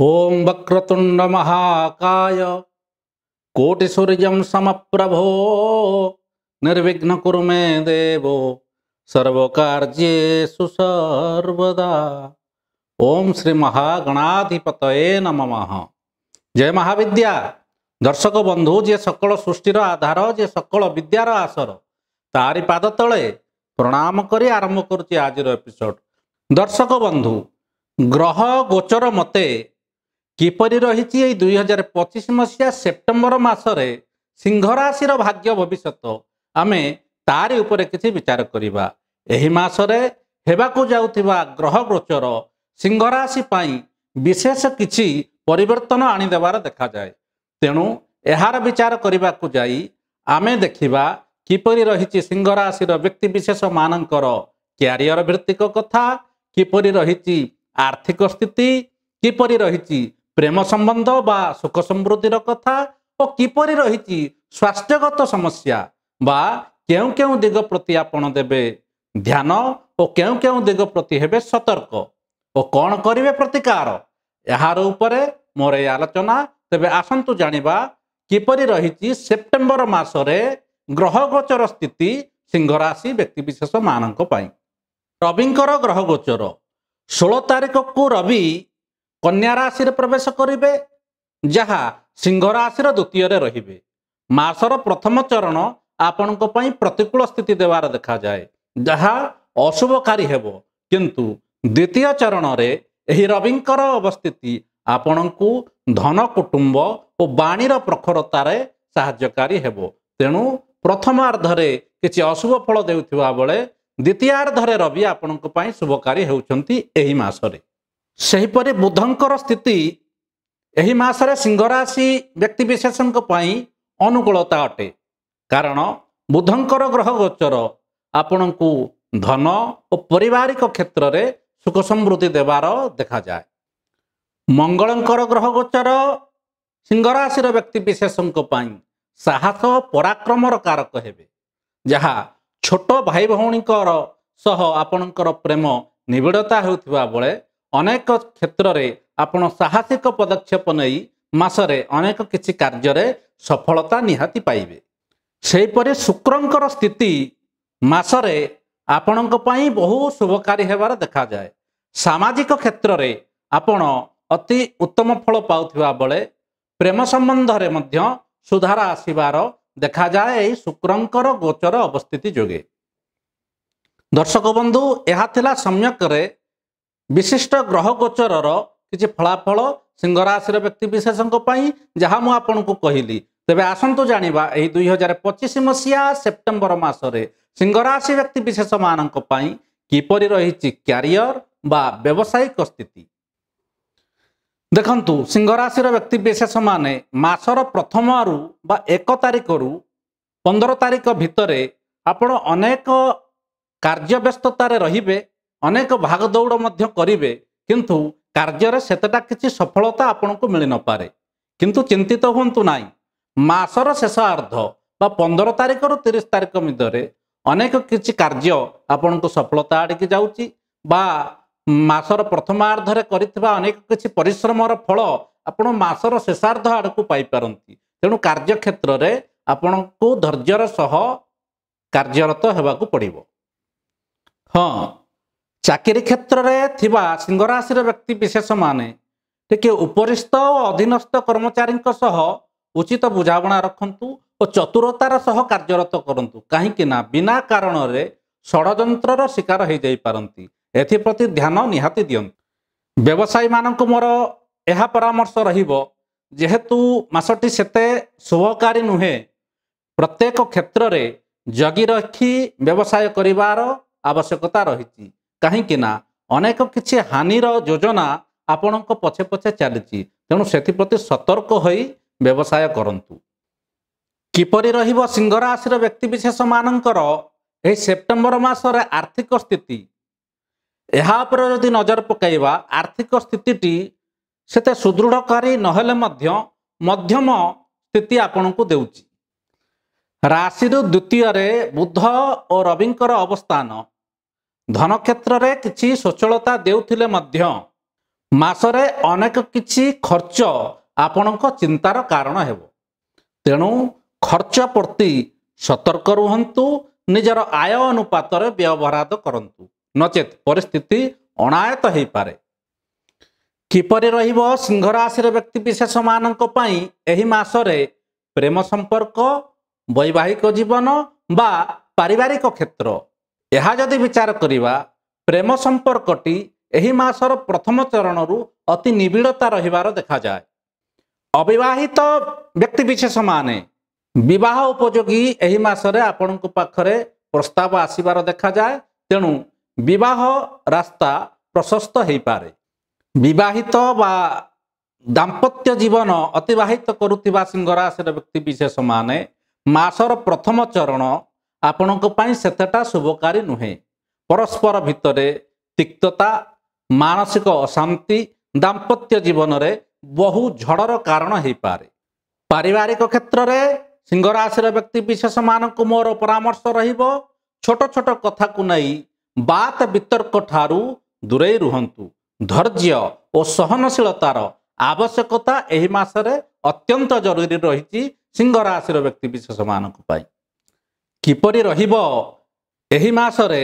ओम वक्रतुंड महाकाय कोटिसूर्यं समप्रभो निर्विघ्न कुरु मे देवो सर्वकार्येषु सर्वदा। ओम श्री महागणाधिपतये नमः। जय महाविद्या। दर्शक बंधु जे सकल सृष्टिर आधार जे सकल विद्यार आसर तारी पाद तले प्रणाम करी आरंभ करुछि आजिर एपिसोड। दर्शक बंधु ग्रह गोचर मते किपरि रहिछि 2025 मसीहा सेप्टेम्बर मासरे सिंह राशि भाग्य भविष्यत आमे तारी उपरे किछि विचार करिबा। एही मासरे हेबाकु जाउथिबा ग्रह गोचर सिंह राशि पई विशेष किछि परिवर्तन आनी देबार देखा जाए। तेणु एहार विचार करिबाकु जाई आमे देखिबा किपरि रहिछि सिंह राशि व्यक्ति विशेष मानकर क्यारियर भित्तिक कथा, किपरि रहिछि आर्थिक स्थिति, किपरि रहिछि प्रेम संबंध बा सुख समृद्धिर कथा और किपरि रहिछि स्वास्थ्यगत समस्या बा केउ केउ दिग प्रति आपण देबे ध्यान और केउ केउ दिग प्रति हेबे सतर्क और कौन करिवे प्रतिकार यार उपरे मोर ए आलोचना। तेबे आसंतु जानिबा किपरि रहिछि सेप्टेम्बर मासरे ग्रह गोचर स्थिति सिंह राशि व्यक्ति विशेष मानक पई। रविंकर ग्रह गोचर 16 तारिख को रवि कन्या राशि प्रवेश करिवे जहा सिंह राशि द्वितीय रहिबे। मासर प्रथम चरण आपणक पई प्रतिकूल स्थिति देवार देखा जाए जहा अशुभकारी हेबो, किंतु द्वितीय चरण रे एही रविंकर अवस्थिति आपणकु धन कुटुंब और बाणीर प्रखरतार साहाय्यकारी हेबो। तेणु प्रथमार्धरे किछि अशुभ फल देउथिबा बेले द्वितीयार्धरे रवि आपणक पई शुभकारी हेउचंती एही मासरे। सेहीपरि बुधंकर स्थिति एही मासरे सिंह राशि व्यक्ति विशेषଙ୍କ पई अनुकूलता अटे, कारण बुधंकर ग्रह गोचर आपणकु धन और पारिवारिक क्षेत्र रे सुख समृद्धि देवार देखा जाए। मंगलंकर ग्रह गोचर सिंह राशि व्यक्ति विशेषଙ୍କ पई साहस पराक्रमर कारक हेबे, जहा छोट भाई भौणीकर सह आपणकर प्रेम निबिड़ता हेउथिबा बेले अनेक क्षेत्र रे आपण साहसिक पदक्षेप नहीं मासरे अनेक किछि कार्य रे सफलता निहाती पाइबे। सेहीपरि शुक्रंकर स्थिति मासरे आपणक पई बहु शुभकारी हेबार देखा जाए। सामाजिक क्षेत्र रे आपण अति उत्तम फल पाउथिबा बेले प्रेम संबंध रे मध्य सुधार आसीबार देखा जाए एही शुक्रंकर गोचर अवस्थिति जोगे। दर्शक बंधु यह थिला सम्यक रे विशिष्ट ग्रह गोचरर किछि फलाफल सिंह राशि व्यक्ति विशेषଙ୍କ पई जहाँ मु आपनकु कहिली। तेबे आसंतु जानिबा एही 2025 मसीहा सेप्टेम्बर मासरे सिंह राशि व्यक्ति विशेष मानଙ୍କ पई किपरि रहिछि क्यारियर बा व्यावसायिक स्थिति। देखंतु सिंह राशि व्यक्ति विशेष माने मासर प्रथम आरु बा 1 तारिख रु 15 तारिख भितरे आपण अनेक कार्य व्यस्ततार रहिबे, अनेक भाग दौड़ मध्य करिवे, किंतु कार्य सेतटा किछि सफलता आपनको मिल न पारे। किंतु चिंतित होंतु नाही, मासर शेष अर्ध बा 15 तारिख रु 30 तारिख मध्यरे अनेक किछि कार्य आपनको सफलता आड़िकी जाउची बा मासर प्रथमार्धरे करिथिबा अनेक किछि परिश्रमर फल आपण मासर शेषार्ध आड़कू पाई पारंती। तेणु कार्य क्षेत्र रे आपनको धैर्यर सह कार्यरत हेबाकू पड़िबो। हाँ, चाकरी क्षेत्र में थिबा सिंह राशि व्यक्ति विशेष माने टिके उपरिस्थ और अधीनस्थ कर्मचारी सह उचित बुझाणा रखंतु और चतुरतार सह कार्यरत करंतु, कहीं ना बिना कारण रे षड्यंत्रर शिकार हो जाई पारंती। एथिप्रति ध्यान निहाती दियंतु। व्यवसायी मानक मोर यह परामर्श रहिबो, जेहेतु मासटी सेते शुभकारी नुहे, प्रत्येक क्षेत्र रे जगी रखी व्यवसाय करिवार आवश्यकता रही। कहीं ना अनेक किछि हानिर योजना आपणक पछे पछे चली, तेणु सेप्रति सतर्क होई व्यवसाय करंतु। किपरि रहिबो सिंह राशि व्यक्ति विशेष मानकर एही सेप्टेम्बर मासरे आर्थिक स्थिति, यहाँ पर यदि नजर पकाइबा आर्थिक स्थितिटी सेते सुदृढ़कारी नहेले मध्य मध्यम स्थिति आपणकु देउची। राशि द्वितीय रे बुध और रविंकर अवस्थान धन क्षेत्र रे किछि स्वच्छलता देउथिले मध्य ମାସରେ ଅନେକ କିଛି ଖର୍ଚ୍ଚ ଆପଣଙ୍କ ଚିନ୍ତାର କାରଣ ହେବ। ତେଣୁ ଖର୍ଚ୍ଚ ପ୍ରତି ସତର୍କ ରୁହନ୍ତୁ, ନିଜର ଆୟ ଅନୁପାତରେ ବ୍ୟବହାରାଦ କରନ୍ତୁ, ନଚେତ୍ ପରିସ୍ଥିତି ଅଣାୟତ୍ତ ହୋଇପାରେ। କିପରି ରହିବ ସିଂହ ରାଶିର ବ୍ୟକ୍ତିବିଶେଷମାନଙ୍କ ପାଇଁ ଏହି ମାସରେ ପ୍ରେମ ସମ୍ପର୍କ, ବୈବାହିକ ଜୀବନ ବା ପାରିବାରିକ କ୍ଷେତ୍ର? ଏହା ଯଦି ବିଚାର କରିବା, ପ୍ରେମ ସମ୍ପର୍କଟି ଏହି ମାସର ପ୍ରଥମ ଚରଣରୁ ଅତି ନିବିଡ଼ତା ରହିବାର ଦେଖାଯାଏ। ଅବିବାହିତ ବ୍ୟକ୍ତିବିଶେଷମାନେ ବିବାହ ଉପଯୋଗୀ ଏହି ମାସରେ ଆପଣଙ୍କ ପାଖରେ ପ୍ରସ୍ତାବ ଆସିବାର ଦେଖାଯାଏ। ତେଣୁ ବିବାହ ରାସ୍ତା ପ୍ରଶସ୍ତ ହୋଇପାରେ। ବିବାହିତ ବା ଦାମ୍ପତ୍ୟ ଜୀବନ ଅତିବାହିତ କରୁଥିବା ସିଂହ ରାଶିର ବ୍ୟକ୍ତିବିଶେଷମାନେ ମାସର ପ୍ରଥମ ଚରଣ ଆପଣଙ୍କ ପାଇଁ ସେତେଟା ଶୁଭକାରୀ ନୁହେଁ। ପରସ୍ପର ଭିତରେ ତିକ୍ତତା, ମାନସିକ ଅଶାନ୍ତି ଦାମ୍ପତ୍ୟ ଜୀବନରେ ବହୁ ଝଡ଼ର କାରଣ ହୋଇପାରେ। ପାରିବାରିକ କ୍ଷେତ୍ରରେ ସିଂହ ରାଶିର ବ୍ୟକ୍ତିବିଶେଷମାନଙ୍କୁ ମୋର ପରାମର୍ଶ ରହିବ, ଛୋଟ ଛୋଟ କଥାକୁ ନେଇ ବାତ ବିତର୍କ ଠାରୁ ଦୂରେଇ ରୁହନ୍ତୁ। ଧୈର୍ଯ୍ୟ ଓ ସହନଶୀଳତାର ଆବଶ୍ୟକତା ଏହି ମାସରେ ଅତ୍ୟନ୍ତ ଜରୁରୀ ରହିଛି ସିଂହ ରାଶିର ବ୍ୟକ୍ତିବିଶେଷମାନଙ୍କ ପାଇଁ। କିପରି ରହିବ ଏହି ମାସରେ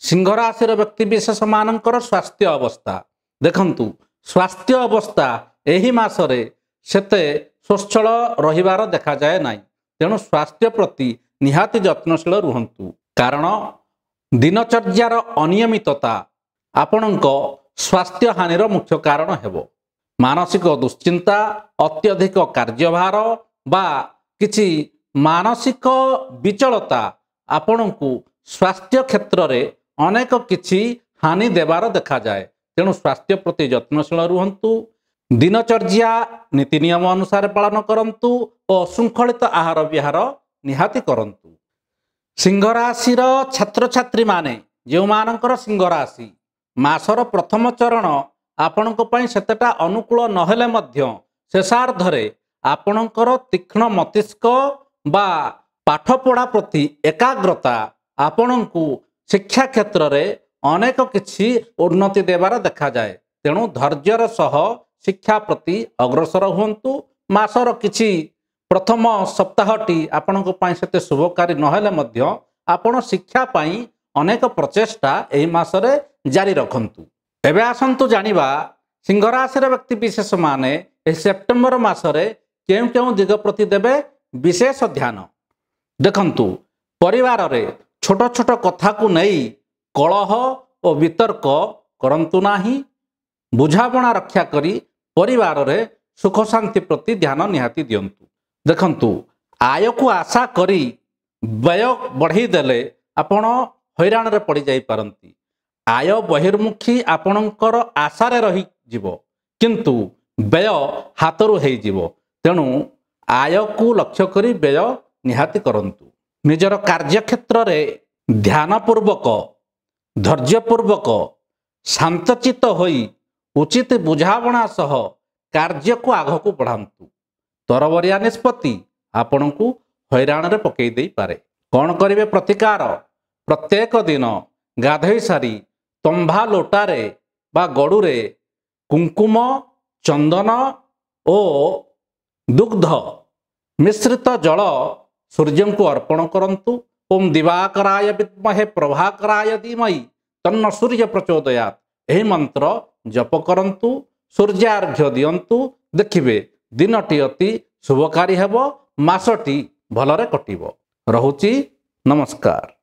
ସିଂହ ରାଶିର ବ୍ୟକ୍ତିବିଶେଷମାନଙ୍କର ସ୍ୱାସ୍ଥ୍ୟ ଅବସ୍ଥା? ଦେଖନ୍ତୁ, ସ୍ୱାସ୍ଥ୍ୟ ଅବସ୍ଥା ଏହି ମାସରେ ସେତେ ସ୍ୱଚ୍ଛଳ ରହିବାର ଦେଖାଯାଏ ନାହିଁ। ତେଣୁ ସ୍ୱାସ୍ଥ୍ୟ ପ୍ରତି ନିହାତି ଯତ୍ନଶୀଳ ରୁହନ୍ତୁ, କାରଣ ଦିନଚର୍ଯ୍ୟାର ଅନିୟମିତତା ଆପଣଙ୍କ ସ୍ୱାସ୍ଥ୍ୟ ହାନିର ମୁଖ୍ୟ କାରଣ ହେବ। ମାନସିକ ଦୁଶ୍ଚିନ୍ତା, ଅତ୍ୟଧିକ କାର୍ଯ୍ୟଭାର ବା କିଛି ମାନସିକ ବିଚଳତା ଆପଣଙ୍କୁ ସ୍ୱାସ୍ଥ୍ୟ କ୍ଷେତ୍ରରେ ଅନେକ କିଛି ହାନି ଦେବାର ଦେଖାଯାଏ। ତେଣୁ ସ୍ୱାସ୍ଥ୍ୟ ପ୍ରତି ଯତ୍ନଶୀଳ ରୁହନ୍ତୁ, ଦିନଚର୍ଯ୍ୟା ନୀତି ନିୟମ ଅନୁସାରେ ପାଳନ କରନ୍ତୁ ଓ ଶୃଙ୍ଖଳିତ ଆହାର ବିହାର ନିହାତି କରନ୍ତୁ। ସିଂହ ରାଶିର ଛାତ୍ରଛାତ୍ରୀମାନେ, ଯେଉଁମାନଙ୍କର ସିଂହ ରାଶି, ମାସର ପ୍ରଥମ ଚରଣ ଆପଣଙ୍କ ପାଇଁ ସେତେଟା ଅନୁକୂଳ ନହେଲେ ମଧ୍ୟ ଶେଷାର୍ଦ୍ଧରେ ଆପଣଙ୍କର ତୀକ୍ଷ୍ଣ ମସ୍ତିଷ୍କ ବା ପାଠପଢ଼ା ପ୍ରତି ଏକାଗ୍ରତା ଆପଣଙ୍କୁ ଶିକ୍ଷା କ୍ଷେତ୍ରରେ ଅନେକ କିଛି ଉନ୍ନତି ଦେବାର ଦେଖାଯାଏ। ତେଣୁ ଧୈର୍ଯ୍ୟର ସହ ଶିକ୍ଷା ପ୍ରତି ଅଗ୍ରସର ହୁଅନ୍ତୁ। ମାସର କିଛି ପ୍ରଥମ ସପ୍ତାହଟି ଆପଣଙ୍କ ପାଇଁ ସେତେ ଶୁଭକାରୀ ନହେଲେ ମଧ୍ୟ ଆପଣ ଶିକ୍ଷା ପାଇଁ ଅନେକ ପ୍ରଚେଷ୍ଟା ଏହି ମାସରେ ଜାରି ରଖନ୍ତୁ। ଏବେ ଆସନ୍ତୁ ଜାଣିବା ସିଂହ ରାଶିର ବ୍ୟକ୍ତିବିଶେଷମାନେ ଏହି ସେପ୍ଟେମ୍ବର ମାସରେ କେଉଁ କେଉଁ ଦିଗ ପ୍ରତି ଦେବେ ବିଶେଷ ଧ୍ୟାନ। ଦେଖନ୍ତୁ, ପରିବାରରେ ଛୋଟ ଛୋଟ କଥାକୁ ନେଇ କଳହ ଓ ବିତର୍କ କରନ୍ତୁ ନାହିଁ। ବୁଝାମଣା ରକ୍ଷା କରି ପରିବାରରେ ସୁଖ ଶାନ୍ତି ପ୍ରତି ଧ୍ୟାନ ନିହାତି ଦିଅନ୍ତୁ। ଦେଖନ୍ତୁ, ଆୟକୁ ଆଶା କରି ବ୍ୟୟ ବଢ଼େଇ ଦେଲେ ଆପଣ ହଇରାଣରେ ପଡ଼ିଯାଇପାରନ୍ତି। ଆୟ ବହିର୍ମୁଖୀ ଆପଣଙ୍କର ଆଶାରେ ରହିଯିବ, କିନ୍ତୁ ବ୍ୟୟ ହାତରୁ ହେଇଯିବ। ତେଣୁ ଆୟକୁ ଲକ୍ଷ୍ୟ କରି ବ୍ୟୟ ନିହାତି କରନ୍ତୁ। ନିଜର କାର୍ଯ୍ୟକ୍ଷେତ୍ରରେ ଧ୍ୟାନପୂର୍ବକ, ଧୈର୍ଯ୍ୟପୂର୍ବକ, ଶାନ୍ତଚିତ୍ତ ହୋଇ ଉଚିତ ବୁଝାମଣା ସହ କାର୍ଯ୍ୟକୁ ଆଗକୁ ବଢ଼ାନ୍ତୁ। ତରବରିଆ ନିଷ୍ପତ୍ତି ଆପଣଙ୍କୁ ହଇରାଣରେ ପକାଇ ଦେଇପାରେ। କ'ଣ କରିବେ ପ୍ରତିକାର? ପ୍ରତ୍ୟେକ ଦିନ ଗାଧୋଇ ସାରି ତମ୍ଭା ଲୋଟାରେ ବା ଗଡ଼ୁରେ କୁଙ୍କୁମ, ଚନ୍ଦନ ଓ ଦୁଗ୍ଧ ମିଶ୍ରିତ ଜଳ ସୂର୍ଯ୍ୟଙ୍କୁ ଅର୍ପଣ କରନ୍ତୁ। ଓମ୍ ଦିବାକରାୟ ବିଦ୍ମହେ ପ୍ରଭାକରାୟ ଧୀମହି ତନ୍ନ ସୂର୍ଯ୍ୟ ପ୍ରଚୋଦୟାତ୍। ଏହି ମନ୍ତ୍ର ଜପ କରନ୍ତୁ, ସୂର୍ଯ୍ୟାର୍ଘ୍ୟ ଦିଅନ୍ତୁ। ଦେଖିବେ ଦିନଟି ଅତି ଶୁଭକାରୀ ହେବ, ମାସଟି ଭଲରେ କଟିବ। ରହୁଛି, ନମସ୍କାର।